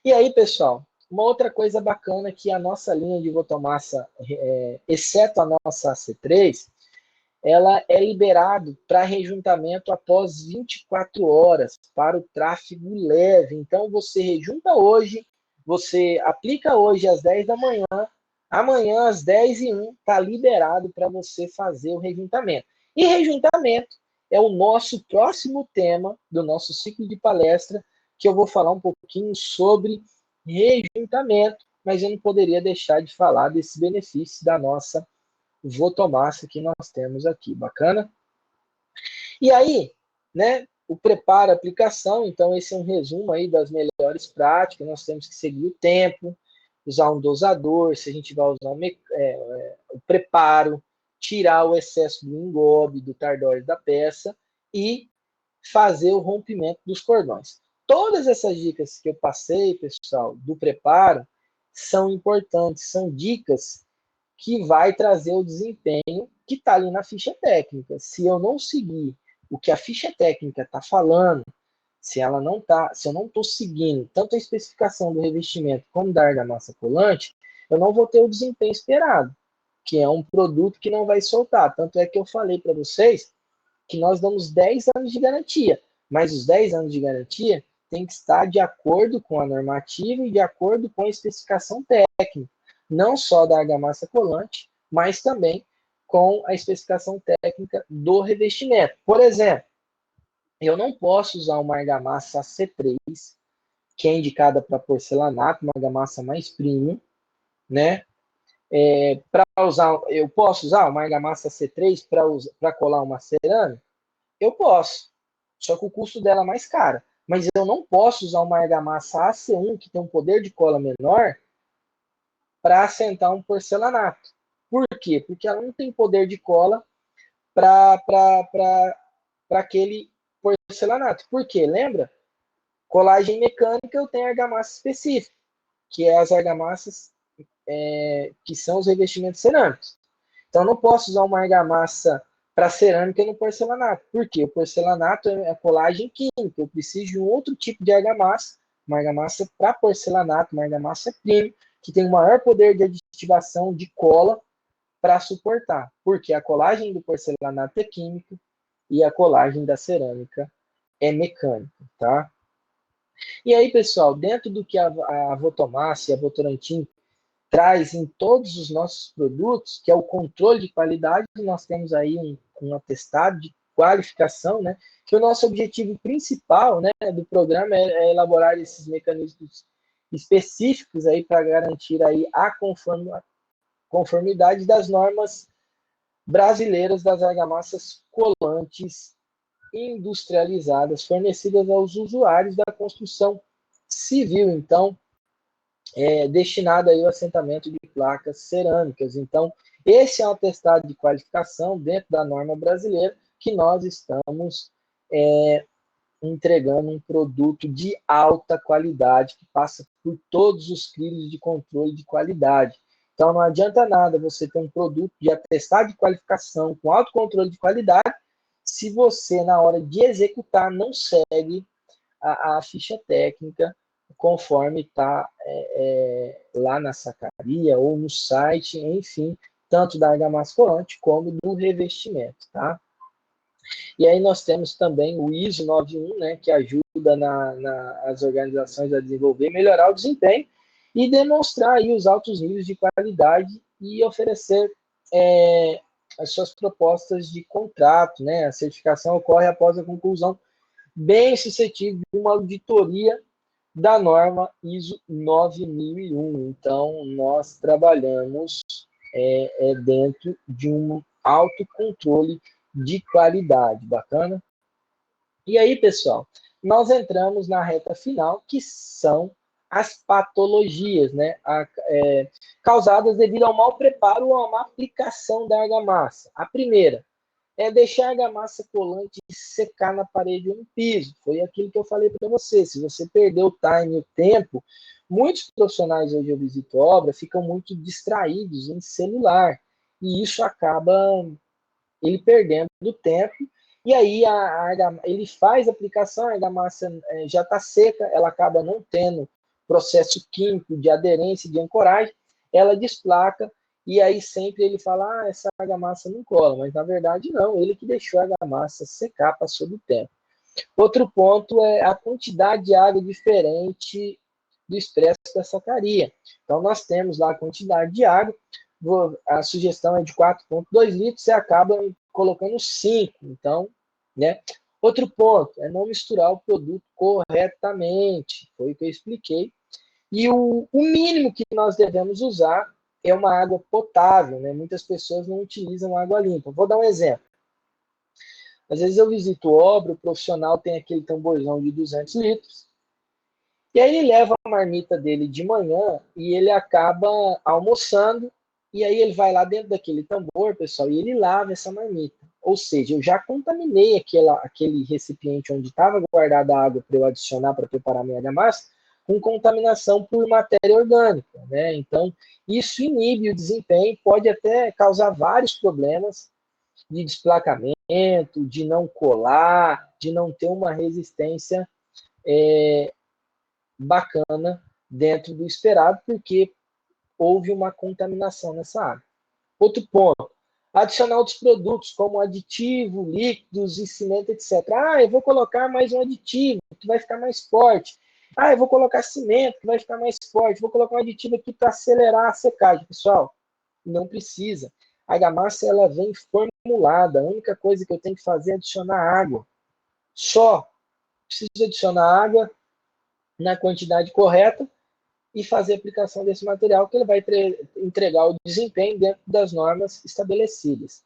E aí, pessoal, uma outra coisa bacana que a nossa linha de votomassa, exceto a nossa AC3, ela é liberado para rejuntamento após 24 horas para o tráfego leve. Então, você rejunta hoje, você aplica hoje às 10 da manhã, amanhã às 10h01 está liberado para você fazer o rejuntamento. E rejuntamento é o nosso próximo tema do nosso ciclo de palestra, que eu vou falar um pouquinho sobre rejuntamento, mas eu não poderia deixar de falar desse benefício da nossa votomassa que nós temos aqui, bacana? E aí, né, o preparo, aplicação, então esse é um resumo aí das melhores práticas, nós temos que seguir o tempo, usar um dosador, se a gente vai usar o preparo, tirar o excesso do engobe, do tardório da peça e fazer o rompimento dos cordões. Todas essas dicas que eu passei, pessoal, do preparo, são importantes, são dicas que vai trazer o desempenho que está ali na ficha técnica. Se eu não seguir o que a ficha técnica está falando, se eu não estou seguindo tanto a especificação do revestimento como da argamassa colante, eu não vou ter o desempenho esperado, que é um produto que não vai soltar. Tanto é que eu falei para vocês que nós damos 10 anos de garantia, mas os 10 anos de garantia tem que estar de acordo com a normativa e de acordo com a especificação técnica, não só da argamassa colante, mas também com a especificação técnica do revestimento. Por exemplo, eu não posso usar uma argamassa C3, que é indicada para porcelanato, uma argamassa mais premium, né? Eu posso usar uma argamassa C3 para colar uma cerâmica? Eu posso, só que o custo dela é mais caro. Mas eu não posso usar uma argamassa AC1, que tem um poder de cola menor, para assentar um porcelanato. Por quê? Porque ela não tem poder de cola para aquele porcelanato. Por quê? Lembra? Colagem mecânica eu tenho argamassa específica, que é as argamassas que são os revestimentos cerâmicos. Então, eu não posso usar uma argamassa para cerâmica no porcelanato. Por quê? O porcelanato é colagem química. Eu preciso de um outro tipo de argamassa, uma argamassa para porcelanato, uma argamassa premium, que tem um maior poder de aditivação de cola para suportar. Porque a colagem do porcelanato é química e a colagem da cerâmica é mecânica, tá? E aí, pessoal, dentro do que a Votomassa e a Votorantim traz em todos os nossos produtos, que é o controle de qualidade, nós temos aí um atestado de qualificação, né? Que o nosso objetivo principal, né, do programa é elaborar esses mecanismos específicos aí para garantir aí a conformidade das normas brasileiras das argamassas colantes industrializadas fornecidas aos usuários da construção civil. Então, destinado aí ao assentamento de placas cerâmicas. Então, esse é um atestado de qualificação dentro da norma brasileira que nós estamos entregando um produto de alta qualidade, que passa por todos os crimes de controle de qualidade. Então, não adianta nada você ter um produto de atestado de qualificação com alto controle de qualidade, se você, na hora de executar, não segue a ficha técnica conforme está lá na sacaria ou no site, enfim, tanto da argamassa colante como do revestimento, tá? E aí nós temos também o ISO 91, né, que ajuda as organizações a desenvolver e melhorar o desempenho e demonstrar aí os altos níveis de qualidade e oferecer as suas propostas de contrato, né? A certificação ocorre após a conclusão bem sucedida de uma auditoria da norma ISO 9001. Então, nós trabalhamos dentro de um alto controle de qualidade. Bacana? E aí, pessoal, nós entramos na reta final, que são as patologias, né? Causadas devido ao mau preparo ou à má aplicação da argamassa. A primeira é deixar a argamassa colante secar na parede ou no piso. Foi aquilo que eu falei para você. Se você perder o time, o tempo, Muitos profissionais hoje eu visito obra ficam muito distraídos em celular, e isso acaba ele perdendo do tempo, e aí ele faz a aplicação, a argamassa já está seca, ela acaba não tendo processo químico de aderência, de ancoragem, ela desplaca, e aí sempre ele fala, essa argamassa não cola, mas na verdade não, ele que deixou a argamassa secar, passou do tempo. Outro ponto é a quantidade de água diferente do expresso da sacaria. Então, nós temos lá a quantidade de água, a sugestão é de 4,2 litros, você acaba colocando 5. Então, né? Outro ponto é não misturar o produto corretamente, foi o que eu expliquei. E o mínimo que nós devemos usar é uma água potável, né? Muitas pessoas não utilizam água limpa. Vou dar um exemplo. Às vezes eu visito obra, o profissional tem aquele tamborzão de 200 litros, e aí ele leva a marmita dele de manhã e ele acaba almoçando, e aí ele vai lá dentro daquele tambor, pessoal, e ele lava essa marmita. Ou seja, eu já contaminei aquele recipiente onde estava guardada a água para eu adicionar para preparar minha argamassa, com contaminação por matéria orgânica, né? Então, isso inibe o desempenho, pode até causar vários problemas de desplacamento, de não colar, de não ter uma resistência bacana dentro do esperado, porque houve uma contaminação nessa água. Outro ponto, adicionar outros produtos, como aditivo, líquidos e cimento, etc. Eu vou colocar mais um aditivo, que vai ficar mais forte. Eu vou colocar cimento, que vai ficar mais forte. Vou colocar um aditivo aqui para acelerar a secagem. Pessoal, não precisa. A argamassa, ela vem formulada. A única coisa que eu tenho que fazer é adicionar água. Só preciso adicionar água na quantidade correta e fazer a aplicação desse material, que ele vai entregar o desempenho dentro das normas estabelecidas.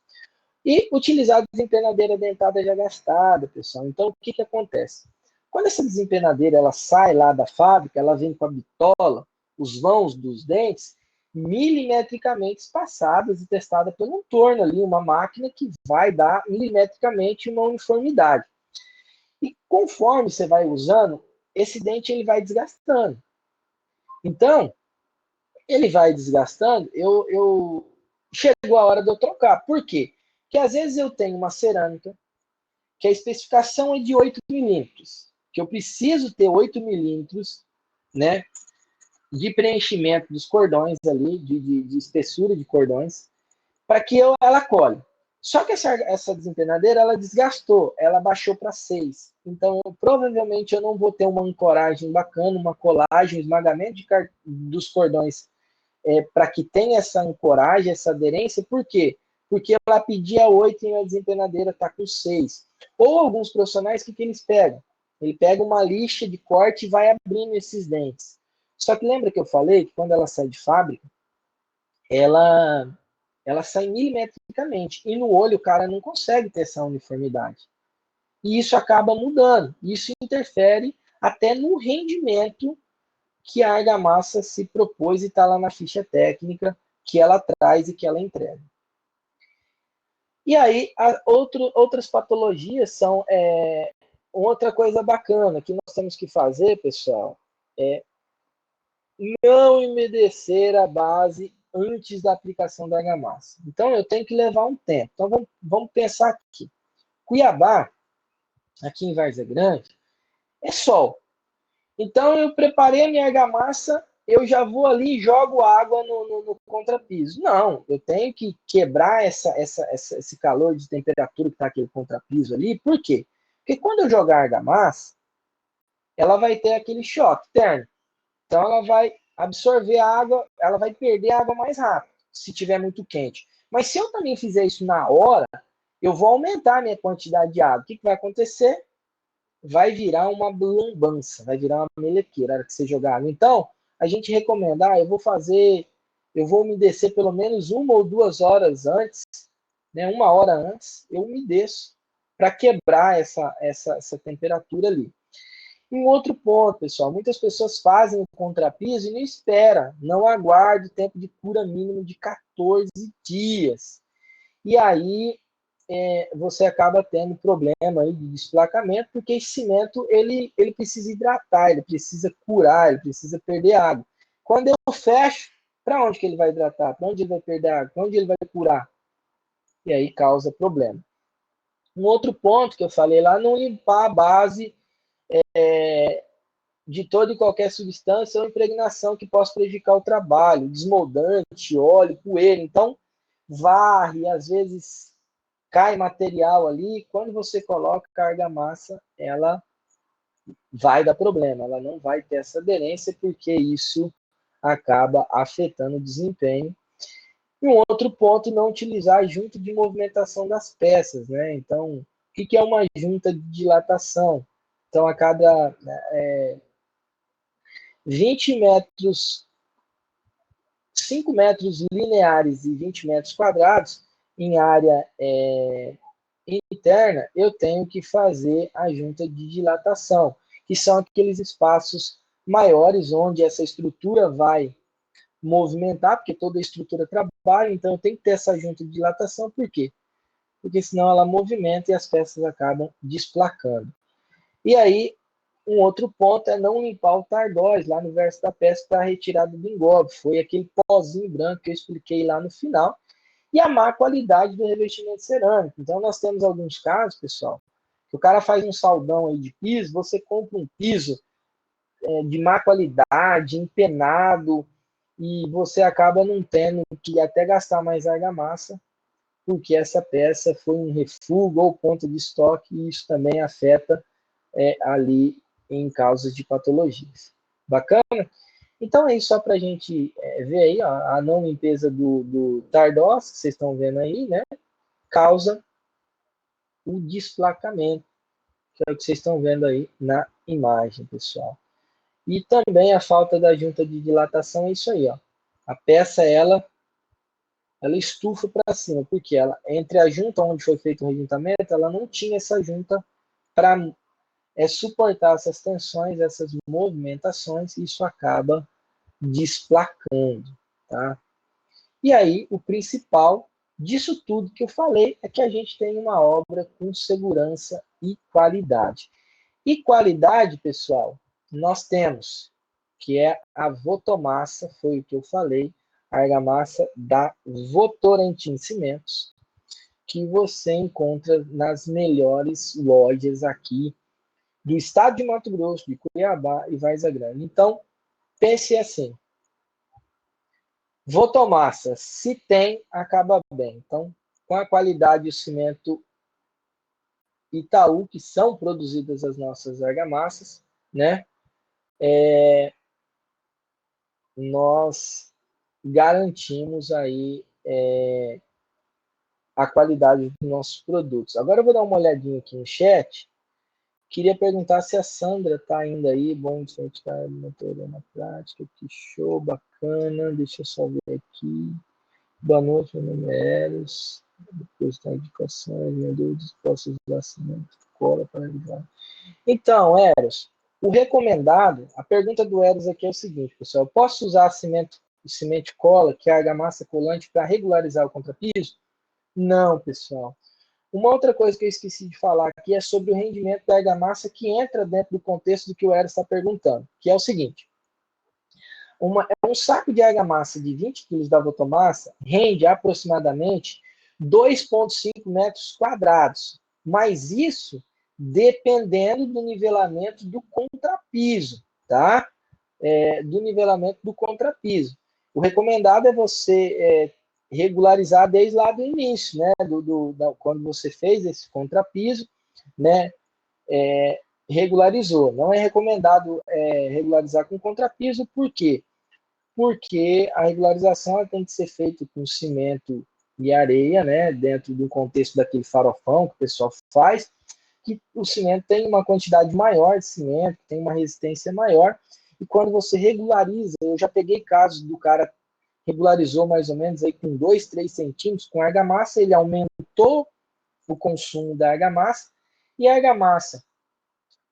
E utilizar a desempenadeira dentada já gastada, pessoal. Então, o que acontece? Quando essa desempenadeira ela sai lá da fábrica, ela vem com a bitola, os vãos dos dentes, milimetricamente espaçadas e testadas pelo torno ali, uma máquina que vai dar milimetricamente uma uniformidade. E conforme você vai usando, esse dente ele vai desgastando. Então, ele vai desgastando, chegou a hora de eu trocar. Por quê? Porque às vezes eu tenho uma cerâmica que a especificação é de 8 milímetros, que eu preciso ter 8 milímetros, né, de preenchimento dos cordões ali, de espessura de cordões, para que ela colhe. Só que essa desempenadeira, ela desgastou, ela baixou para 6. Então, provavelmente eu não vou ter uma ancoragem bacana, uma colagem, um esmagamento dos cordões para que tenha essa ancoragem, essa aderência. Por quê? Porque ela pedia 8 e a desempenadeira está com 6. Ou alguns profissionais, o que eles pegam? Ele pega uma lixa de corte e vai abrindo esses dentes. Só que lembra que eu falei que quando ela sai de fábrica, ela sai milimetricamente. E no olho o cara não consegue ter essa uniformidade. E isso acaba mudando. Isso interfere até no rendimento que a argamassa se propôs e está lá na ficha técnica que ela traz e que ela entrega. E aí, outras patologias são outra coisa bacana que nós temos que fazer, pessoal, é não umedecer a base antes da aplicação da argamassa. Então, eu tenho que levar um tempo. Então, vamos pensar aqui. Cuiabá, aqui em Várzea Grande, é sol. Então, eu preparei a minha argamassa, eu já vou ali e jogo água no contrapiso. Não, eu tenho que quebrar esse calor de temperatura que está aquele contrapiso ali. Por quê? Porque quando eu jogar a argamassa, ela vai ter aquele choque térmico. Então, ela vai absorver a água, ela vai perder a água mais rápido, se tiver muito quente. Mas se eu também fizer isso na hora, eu vou aumentar a minha quantidade de água. O que vai acontecer? Vai virar uma lambança, vai virar uma melequeira na hora que você jogar água. Então, a gente recomenda, eu vou umedecer pelo menos 1 ou 2 horas antes, né, 1 hora antes, eu umedeço para quebrar essa temperatura ali. Um outro ponto, pessoal, muitas pessoas fazem o contrapiso e não espera, não aguarde o tempo de cura mínimo de 14 dias. E aí você acaba tendo problema aí de desplacamento, porque esse cimento ele precisa hidratar, ele precisa curar, ele precisa perder água. Quando eu fecho, para onde que ele vai hidratar? Para onde ele vai perder água? Para onde ele vai curar? E aí causa problema. Um outro ponto que eu falei lá, não limpar a base de toda e qualquer substância ou impregnação que possa prejudicar o trabalho, desmoldante, óleo, poeira. Então, varre, às vezes cai material ali, quando você coloca a argamassa, ela vai dar problema, ela não vai ter essa aderência, porque isso acaba afetando o desempenho. E um outro ponto, não utilizar a junta de movimentação das peças, né? Então, o que é uma junta de dilatação? Então, a cada 20 metros, 5 metros lineares e 20 metros quadrados em área interna, eu tenho que fazer a junta de dilatação, que são aqueles espaços maiores onde essa estrutura vai movimentar, porque toda estrutura trabalha, então eu tenho que ter essa junta de dilatação, por quê? Porque senão ela movimenta e as peças acabam desplacando. E aí, um outro ponto é não limpar o tardós lá no verso da peça para a retirada do engobe. Foi aquele pozinho branco que eu expliquei lá no final. E a má qualidade do revestimento cerâmico. Então, nós temos alguns casos, pessoal, que o cara faz um saldão aí de piso, você compra um piso de má qualidade, empenado, e você acaba não tendo que até gastar mais argamassa, porque essa peça foi um refúgio ou ponto de estoque, e isso também afeta ali em causas de patologias. Bacana? Então é isso só para a gente ver aí, ó, a não limpeza do tardós, que vocês estão vendo aí, né? Causa o desplacamento, que é o que vocês estão vendo aí na imagem, pessoal. E também a falta da junta de dilatação é isso aí, ó. A peça, ela estufa para cima, porque ela, entre a junta onde foi feito o rejuntamento, ela não tinha essa junta para suportar essas tensões, essas movimentações, e isso acaba desplacando, tá? E aí, o principal disso tudo que eu falei é que a gente tem uma obra com segurança e qualidade. E qualidade, pessoal, nós temos, que é a Votomassa, foi o que eu falei, a argamassa da Votorantim Cimentos, que você encontra nas melhores lojas aqui do estado de Mato Grosso, de Cuiabá e Várzea Grande. Então, pense assim, Votomassa, se tem, acaba bem. Então, com a qualidade do cimento Itaú, que são produzidas as nossas argamassas, né? Nós garantimos aí a qualidade dos nossos produtos. Agora eu vou dar uma olhadinha aqui no chat. Queria perguntar se a Sandra está ainda aí. Bom, certificado na teoria na prática. Que show, bacana. Deixa eu só ver aqui. Boa noite, meu nome é Eros. Depois da indicações, meu Deus, posso usar cimento, cola para ajudar. Então, Eros, o recomendado, a pergunta do Eros aqui é o seguinte, pessoal. Eu posso usar cimento cola, que é a argamassa colante, para regularizar o contrapiso? Não, pessoal. Uma outra coisa que eu esqueci de falar aqui é sobre o rendimento da argamassa, que entra dentro do contexto do que o Eros está perguntando, que é o seguinte. Um saco de argamassa de 20 kg da Votomassa rende aproximadamente 2,5 metros quadrados. Mas isso dependendo do nivelamento do contrapiso, tá? Do nivelamento do contrapiso. O recomendado é você regularizar desde lá do início, né? Quando você fez esse contrapiso, né? Regularizou. Não é recomendado regularizar com contrapiso, por quê? Porque a regularização tem que ser feita com cimento e areia, né? Dentro do contexto daquele farofão que o pessoal faz, que o cimento tem uma quantidade maior de cimento, tem uma resistência maior, e quando você regulariza, eu já peguei casos do cara regularizou mais ou menos aí com 2, 3 centímetros com argamassa, ele aumentou o consumo da argamassa, e a argamassa,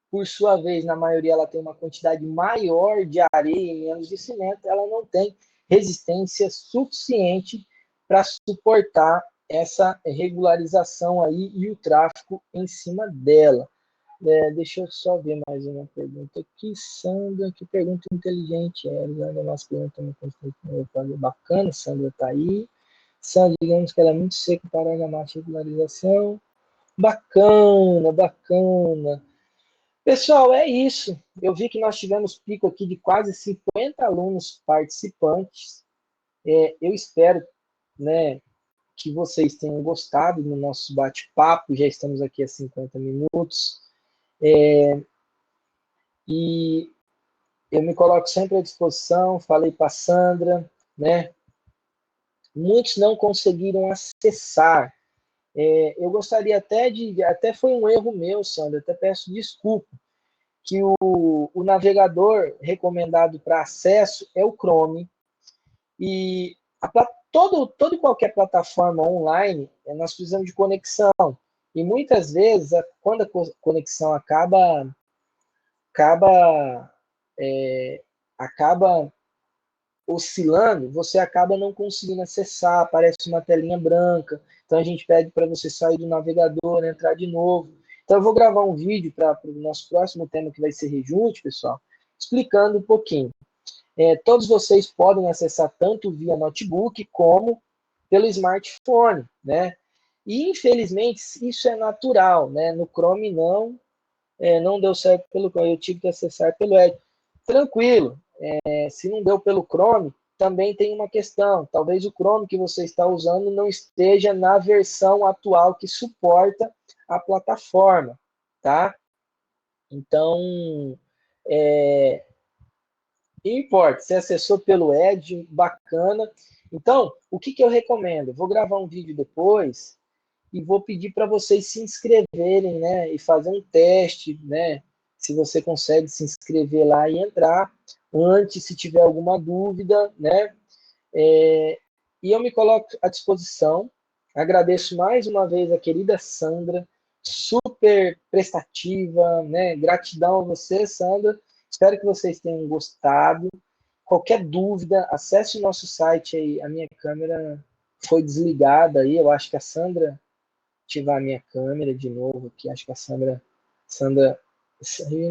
por sua vez, na maioria ela tem uma quantidade maior de areia e menos de cimento, ela não tem resistência suficiente para suportar essa regularização aí e o tráfego em cima dela. Deixa eu só ver mais uma pergunta aqui. Sandra, que pergunta inteligente é? A nossa pergunta bacana, Sandra está aí. Sandra, digamos que ela é muito seca para a marcha de regularização. Bacana, bacana. Pessoal, é isso. Eu vi que nós tivemos pico aqui de quase 50 alunos participantes. Eu espero, né, que vocês tenham gostado do nosso bate-papo. Já estamos aqui há 50 minutos. E eu me coloco sempre à disposição. Falei para a Sandra, né? Muitos não conseguiram acessar. Eu gostaria até foi um erro meu, Sandra, até peço desculpa, que o navegador recomendado para acesso é o Chrome. E toda e qualquer plataforma online, nós precisamos de conexão. E muitas vezes, quando a conexão acaba, acaba oscilando, você acaba não conseguindo acessar, aparece uma telinha branca. Então a gente pede para você sair do navegador, entrar de novo. Então eu vou gravar um vídeo para o nosso próximo tema, que vai ser rejunte, pessoal, explicando um pouquinho. Todos vocês podem acessar tanto via notebook como pelo smartphone, né? E infelizmente isso é natural, né? No Chrome não deu certo pelo Chrome, eu tive que acessar pelo Edge. Tranquilo, se não deu pelo Chrome, também tem uma questão. Talvez o Chrome que você está usando não esteja na versão atual que suporta a plataforma, tá? Então, importa, você acessou pelo Edge, bacana. Então, o que eu recomendo? Vou gravar um vídeo depois e vou pedir para vocês se inscreverem, né? E fazer um teste, né? Se você consegue se inscrever lá e entrar antes, se tiver alguma dúvida, né? E eu me coloco à disposição. Agradeço mais uma vez a querida Sandra, super prestativa, né? Gratidão a você, Sandra. Espero que vocês tenham gostado. Qualquer dúvida, acesse o nosso site aí. A minha câmera foi desligada aí. Eu acho que a Sandra ativar a minha câmera de novo aqui. Acho que a Sandra,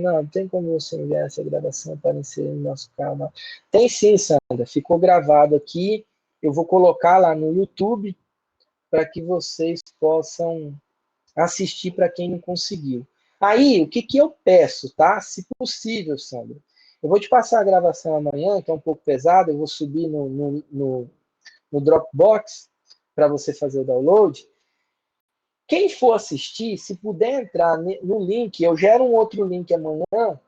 não tem como você enviar essa gravação para inserir no nosso canal. Tem sim, Sandra. Ficou gravado aqui. Eu vou colocar lá no YouTube para que vocês possam assistir para quem não conseguiu. Aí, o que eu peço, tá? Se possível, Sandra. Eu vou te passar a gravação amanhã, que é um pouco pesada. Eu vou subir no Dropbox para você fazer o download. Quem for assistir, se puder entrar no link, eu gero um outro link amanhã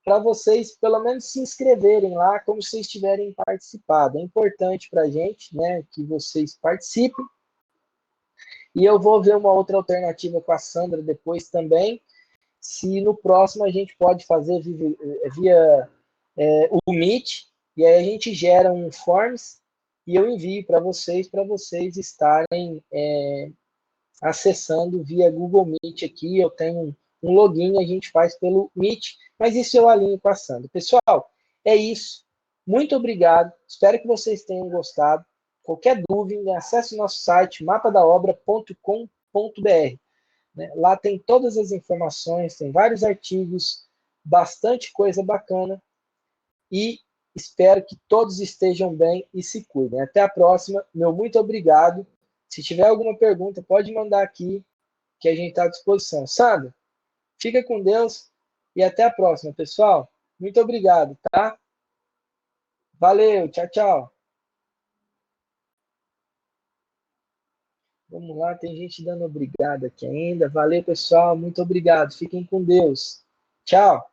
para vocês pelo menos se inscreverem lá como se estiverem participado. É importante para a gente, né, que vocês participem. E eu vou ver uma outra alternativa com a Sandra depois também, se no próximo a gente pode fazer via o Meet, e aí a gente gera um Forms e eu envio para vocês estarem acessando via Google Meet aqui. Eu tenho um login, a gente faz pelo Meet, mas isso eu alinho com a Sandra. Pessoal, é isso. Muito obrigado. Espero que vocês tenham gostado. Qualquer dúvida, acesse o nosso site mapadaobra.com.br. Lá tem todas as informações, tem vários artigos, bastante coisa bacana. E espero que todos estejam bem e se cuidem. Até a próxima. Meu muito obrigado. Se tiver alguma pergunta, pode mandar aqui, que a gente está à disposição. Sandra, fica com Deus e até a próxima, pessoal. Muito obrigado, tá? Valeu, tchau, tchau. Vamos lá, tem gente dando obrigado aqui ainda. Valeu, pessoal, muito obrigado. Fiquem com Deus. Tchau.